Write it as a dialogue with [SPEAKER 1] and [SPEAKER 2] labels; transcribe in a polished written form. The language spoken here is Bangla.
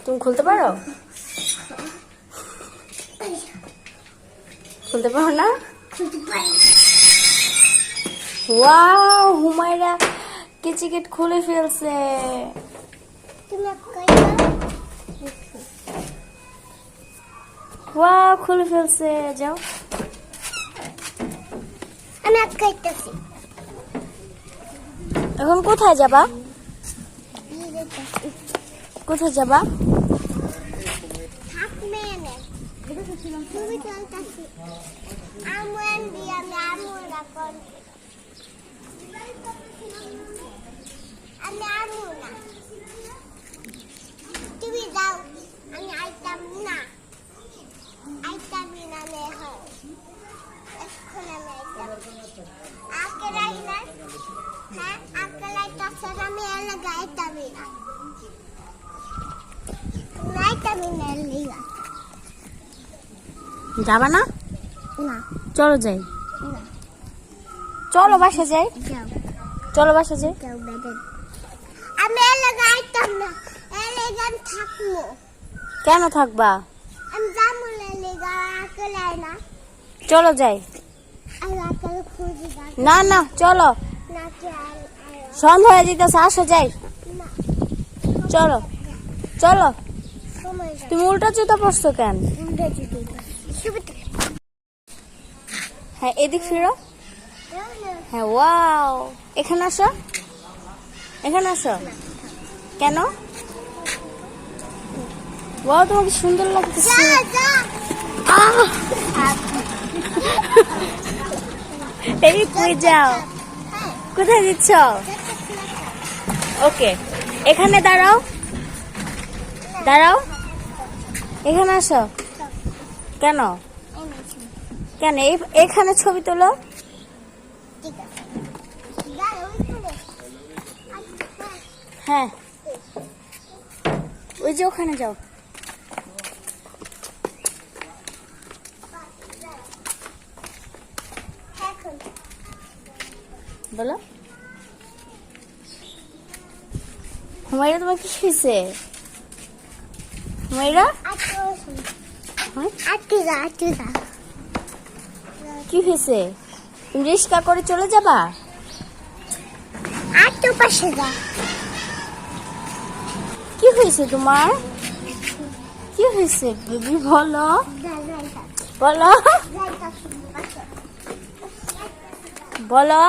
[SPEAKER 1] তুমি খুলতে পারো? খুলতে পারো না? ওয়াও, হুমায়রা কিচিকেট খুলে ফেলছে। ওয়াও, খুলে ফেলছে। যাও,
[SPEAKER 2] আমি খাইতেছি।
[SPEAKER 1] এখন কোথায় যাবা? কোথায় যাবা?
[SPEAKER 2] তুমি যাও, আমি আইতাম না। আইতাম না হয় এখন আমি আইতাম আকেলাই না। হ্যাঁ, আকেলাই তাছাড়া আমি এলাকা আইতামই না। আইতামই না এলাকা।
[SPEAKER 1] যাবা না?
[SPEAKER 2] না,
[SPEAKER 1] চলো যাই।
[SPEAKER 2] না,
[SPEAKER 1] চলো বাসা যাই।
[SPEAKER 2] যাও,
[SPEAKER 1] চলো বাসা যাই।
[SPEAKER 2] যাও বেডেন। আমি এলাকা আইতাম না, এলাকা থাকবো।
[SPEAKER 1] কেন থাকবা?
[SPEAKER 2] আমি যাবো এলাকা আকেলাই না।
[SPEAKER 1] চলো যাই।
[SPEAKER 2] আমি আকেলাই খুঁজি
[SPEAKER 1] না না, চলো।
[SPEAKER 2] না কি
[SPEAKER 1] সন্ধ্যা হয়ে যেতেছে, আসো যাই।
[SPEAKER 2] না
[SPEAKER 1] চলো চলো।
[SPEAKER 2] সময়
[SPEAKER 1] তুমি উল্টা জুতা পরছো কেন? হ্যাঁ, এদিক ফিরো। হ্যাঁ, ওয়াও, এখানে আসো, এখানে আসো। কেন? ওয়াও, তোমাকে সুন্দর লাগতেছে। আহ! এই কই যাও? কোথায় দিচ্ছ? ওকে, এখানে দাঁড়াও, দাঁড়াও, এখানে আসো। কেন? কেন এখানে ছবি তোলো? হ্যাঁ, ওই যে ওখানে যাও। বলো, হুমায়রা তোমার কি হয়েছে? হুমায়রা, কি হয়েছে? তুমি রিস্কা করে চলে যাবা? কি হয়েছে তোমার? কি হয়েছে বেবি? বলো, বলো, বলো।